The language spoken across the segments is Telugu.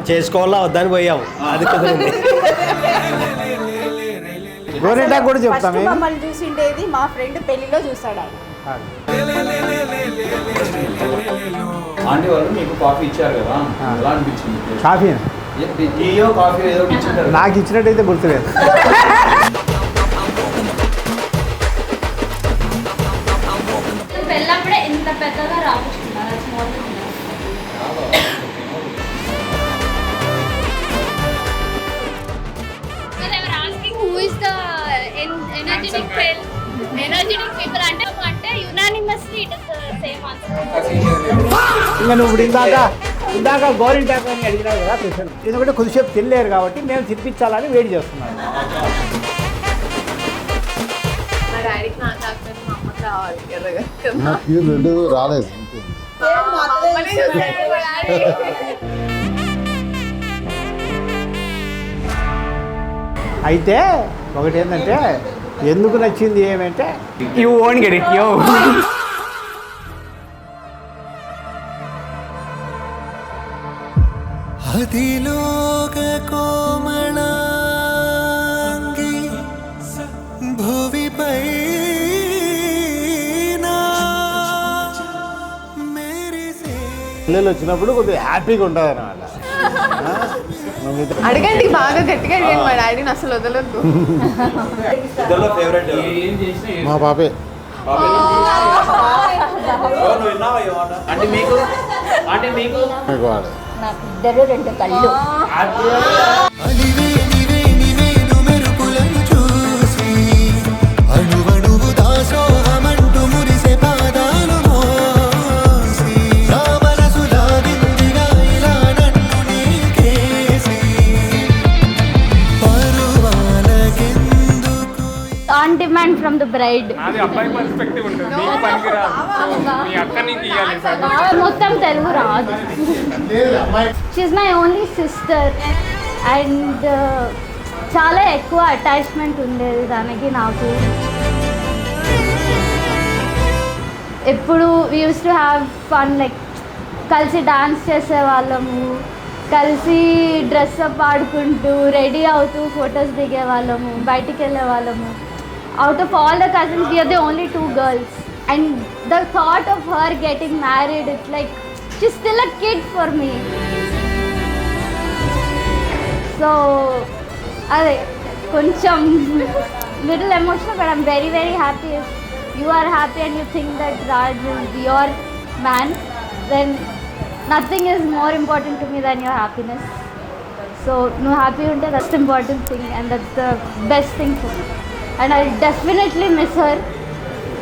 చేసుకోవాలా వద్దని పోయాము అది కుదిరింది. గోరింటాకు కూడా చెప్తాము. మమ్మల్ని చూసిండేది మా ఫ్రెండ్ పెళ్లిలో చూసాడు ఆయన. ఆంటీ వాళ్ళు మీకు కాఫీ ఇచ్చారు కదా, ఎలా అనిపించింది? కాఫీ టీయో కాఫీ ఏదో ఇచ్చారు. నాకు ఇచ్చినట్టయితే గుర్తులేదు. పెళ్ళప్పుడే ఇంత పెద్దగా రాపించుకున్నారు. ఎనర్జెటిక్ పీపుల్ అంటే unanimously it is same answer. ఇంకా నువ్వు ఇందాక గోరింటాకు అని అడిగినావు కదా ప్రశ్న. ఎందుకంటే కొద్దిసేపు తినలేరు కాబట్టి మేము తినిపించాలని వెయిట్ చేస్తున్నాం. మా డాడీకి నాకు కాకపోతే మా అమ్మకి రావాలి ఎర్రగా. రెండు రాలేదు. అయితే ఒకటి ఏంటంటే ఎందుకు నచ్చింది ఏమంటే యూ ఓన్ గెట్ ఇట్ యో. అదిలోక కోమళాంగి భువిపై పిల్లలు వచ్చినప్పుడు కొద్దిగా హ్యాపీగా ఉంటుంది అన్నమాట. అడగండి, బాగా గట్టిగా అడిగండి. మా డాడీని అసలు వదలొద్దు. మా పాపే. అంటే మీకు నాకు ఇద్దరు రెండు కళ్ళు. On demand from the bride. అది అబ్బాయి పర్స్పెక్టివ్ ఉంటుంది, నీకు పనికిరాదు. మీ అక్క నీకు ఇవ్వాలి సార్. మొత్తం తెలుగు రాదు. She my only sister and చాలా ఎక్కువ అటాచ్మెంట్ ఉండేది దానికి నాకు. ఎప్పుడు we use to have fun, like కలిసి డాన్స్ చేసేవాళ్ళము, కలిసి డ్రెస్అప్ ఆడుకుంటూ రెడీ అవుతూ ఫొటోస్ దిగేవాళ్ళము, బయటికి వెళ్ళే వాళ్ళము. Out of all the cousins, we are the only two girls. And the thought of her getting married, it's like, she's still a kid for me. So, koncham little emotional, but I'm very, very happy. If you are happy and you think that Raj is your man, then nothing is more important to me than your happiness. So, no happy unte, that's the important thing and that's the best thing for me. And I'll definitely miss her.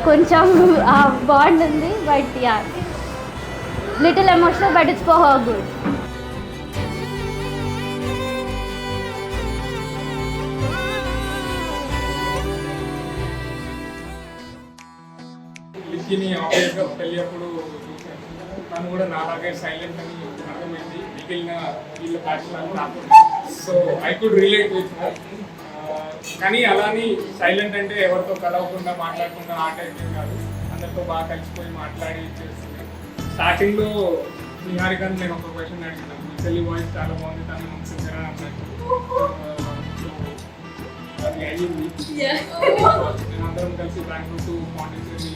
Koncham bond undi, but yeah, little emotional, but it's for her good. లిక్కిని ఆబ్వియస్గా పెళ్ళి అప్పుడు తను కూడా నాలాగే సైలెంట్ అని అర్థమైంది. మిగిలిన వీళ్ళ బ్యాచ్లను నాకు. So I could relate with her. కానీ అలాని సైలెంట్ అంటే ఎవరితో కలవకుండా మాట్లాడకుండా ఆ టైప్ కాదు, అందరితో బాగా కలిసిపోయి మాట్లాడి చేస్తుంది. స్టార్టింగ్లో నిహారికని నేను ఒక క్వశ్చన్ అడిగినాను, మీ చెల్లి వాయిస్ చాలా బాగుంది, తను సిగ్గర అన్నట్టు. అది అయ్యింది. మేమందరం కలిసి బెంగళూరు టు పాండిచ్చేరి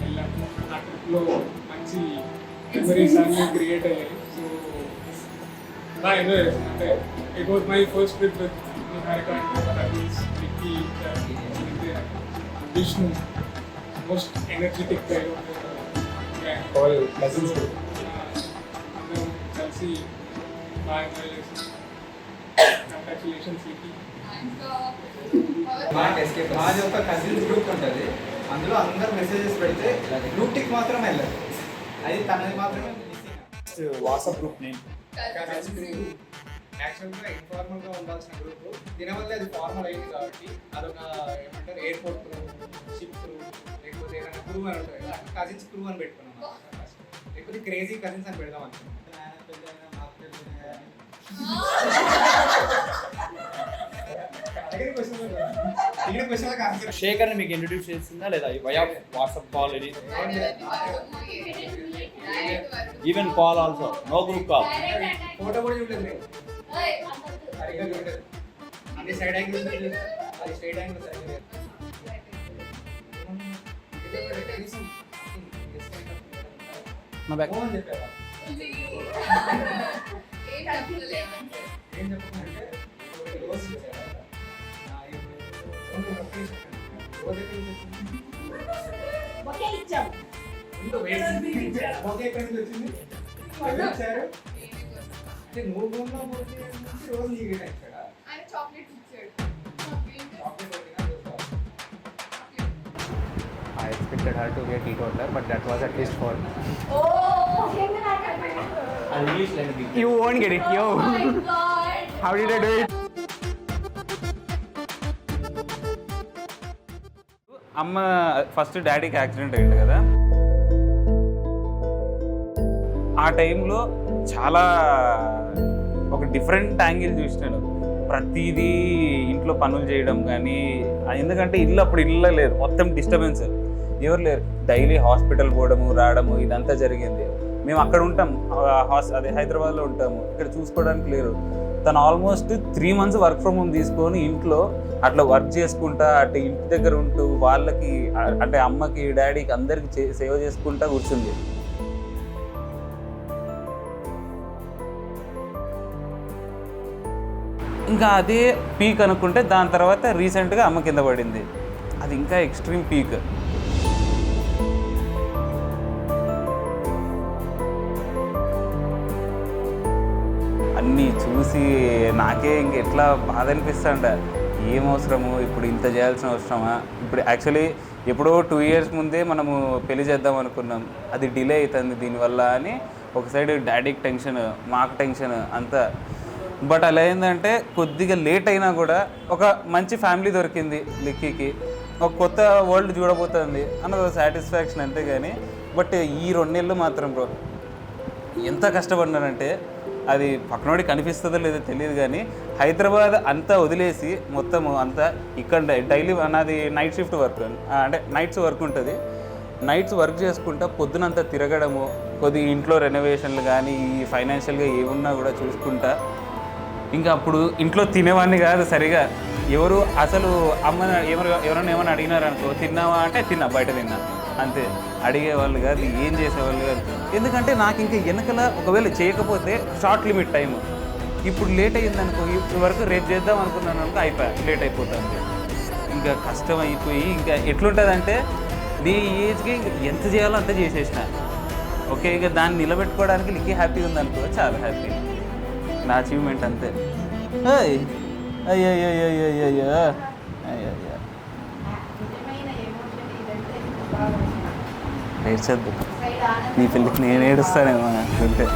వెళ్ళాము. ఆ ట్రిప్లో మంచి మెమరీస్ అన్నీ క్రియేట్ అయ్యాయి. సో బాగా ఎంజాయ్ చేస్తాను. అంటే it was my first trip with Niharika and Vicky, Vishnu, most energetic guy of the gang. All cousins. అందరం కలిసి బాగా ఎంజాయ్ చేస్తాం. కంగ్రాచులేషన్స్ విక్కీ. మాది ఒక కజిన్స్ గ్రూప్ ఉంటుంది, అందులో అందరు మెసేజెస్ పెడితే గ్రూప్ టిక్ మాత్రం వెళ్ళదు, అది తనది మాత్రమే మిస్సింగ్. వాట్సాప్ గ్రూప్ నేమ్ యాక్చువల్గా ఇన్ఫార్మల్గా ఉండాల్సిన గ్రూప్ దీనివల్ల అది ఫార్మల్ అయింది కాబట్టి అదొక ఏమంటారు ఎయిర్పోర్ట్ క్రూ, షిప్ క్రూ, లేకపోతే ఏదైనా క్రూ అని ఉంటుంది కదా, కజిన్స్ క్రూ అని పెట్టుకున్నాం. లేకపోతే క్రేజీ కజిన్స్ అని పెడదాం అనుకున్నాం. అడిగిన క్వశ్చన్లకు ఆన్సర్ శేఖర్ని మీకు ఇంట్రడ్యూస్ చేసిందా లేదా వయా వాట్సాప్ కాల్ ఇది even call also no group call photo కూడా చూడలేదు నేను సరిగ్గా చూడలేదు అన్ని సైడ్ యాంగిల్ అది స్ట్రైట్ యాంగిల్ సరిగ్గా కనీసం నా బ్యాక్ అని చెప్పారా ఏం చెప్పమంటే రోజు ఇచ్చారా రోజు ఎక్కడి నుంచి వచ్చింది ఇచ్చారు అంటే నువ్వు రోజు నీకు ఇచ్చాడా చాక్లెట్ ఇచ్చాడు I expected her to get teetotaler, but that was at least for. You won't get it, yo. Oh my god. How did I do it? అమ్మ ఫస్ట్ డాడీకి యాక్సిడెంట్ అయింది కదా, ఆ టైంలో చాలా ఒక డిఫరెంట్ యాంగిల్ చూసినాను. ప్రతిదీ ఇంట్లో పనులు చేయడం కానీ, ఎందుకంటే ఇల్లు అప్పుడు ఇల్లు లేదు, మొత్తం డిస్టర్బెన్స్, ఎవరు లేరు. డైలీ హాస్పిటల్ పోవడము రావడము ఇదంతా జరిగింది. మేము అక్కడ ఉంటాం, అదే హైదరాబాద్లో ఉంటాము, ఇక్కడ చూసుకోవడానికి లేరు. తను almost 3 months work from home తీసుకొని ఇంట్లో అట్లా వర్క్ చేసుకుంటా, అటు ఇంటి దగ్గర ఉంటూ వాళ్ళకి అంటే అమ్మకి డాడీకి అందరికి సేవ చేసుకుంటా కూర్చుంది. ఇంకా అదే పీక్ అనుకుంటే దాని తర్వాత రీసెంట్గా అమ్మ కింద పడింది, అది ఇంకా ఎక్స్ట్రీమ్ పీక్. అన్నీ చూసి నాకే ఇంక ఎట్లా బాధ అనిపిస్తుంట, ఏం అవసరము ఇప్పుడు ఇంత చేయాల్సిన అవసరమా. ఇప్పుడు యాక్చువల్లీ ఎప్పుడో 2 years ముందే మనము పెళ్లి చేద్దాం అనుకున్నాం, అది డిలే అవుతుంది దీనివల్ల అని. ఒక సైడ్ డాడీకి టెన్షన్, మాకు టెన్షన్ అంతా. బట్ అలా ఏంటంటే కొద్దిగా లేట్ అయినా కూడా ఒక మంచి ఫ్యామిలీ దొరికింది లిక్కీకి, ఒక కొత్త వరల్డ్ చూడబోతుంది అన్నది సాటిస్ఫాక్షన్ అంతే. కానీ బట్ ఈ 2 నెలలు మాత్రం బ్రో ఎంత కష్టపడినానంటే, అది పక్కనోడికి కనిపిస్తుందో లేదో తెలియదు కానీ హైదరాబాద్ అంతా వదిలేసి మొత్తం అంతా ఇక్కడ డైలీ నాది నైట్ షిఫ్ట్ వర్క్, అంటే నైట్స్ వర్క్ ఉంటుంది. నైట్స్ వర్క్ చేసుకుంటా పొద్దునంతా తిరగడము, కొద్దిగా ఇంట్లో రెనోవేషన్లు కానీ ఈ ఫైనాన్షియల్గా ఏమున్నా కూడా చూసుకుంటా. ఇంకా అప్పుడు ఇంట్లో తినేవాడిని కాదు సరిగా. ఎవరు అసలు అమ్మ ఎవరైనా ఏమైనా అడిగినారనుకో, తిన్నావా అంటే తిన్నా, బయట తిన్నా అంతే, అడిగేవాళ్ళు కాదు, ఏం చేసేవాళ్ళు కాదు. ఎందుకంటే నాకు ఇంకా వెనకల ఒకవేళ చేయకపోతే షార్ట్ లిమిట్ టైం, ఇప్పుడు లేట్ అయ్యిందనుకో, ఇప్పుడు వరకు రేపు చేద్దాం అనుకున్నాను అనుకో, అయిపోయా లేట్ అయిపోతుంది. ఇంకా కష్టం అయిపోయి ఇంకా ఎట్లుంటుందంటే నీ ఏజ్కి ఎంత చేయాలో అంత చేసేసిన. ఓకే, ఇక దాన్ని నిలబెట్టుకోవడానికి నీకే హ్యాపీగా ఉందనుకో, చాలా హ్యాపీ, నా అచీవ్మెంట్ అంతే. అయ్యో ఏడ్చద్దు, నీ పిల్లకి నేను ఏడుస్తానేమో అంటే.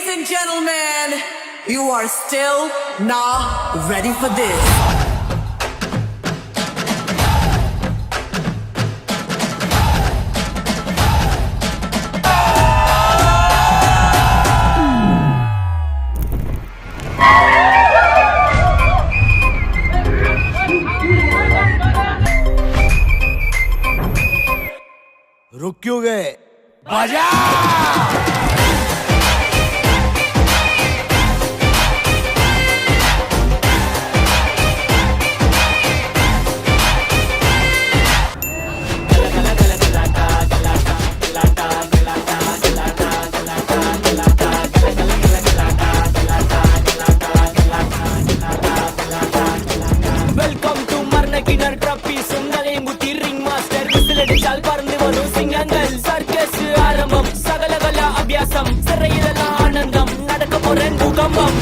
Ladies and gentlemen, you are still not ready for this. रुक क्यों गए? बजा! வெல்கம் டு மர்னகினர் ட்ராபி சுங்கலை முத்தி ரிங் மாஸ்டர் விசிலடிச்சால் பறந்து வரும் சிங்கங்கள் சர்க்கஸ் ஆரம்பம் சகலகலா அபியாசம் சிறையிலெல்லாம் ஆனந்தம் நடக்க போறேன் பூகம்பம்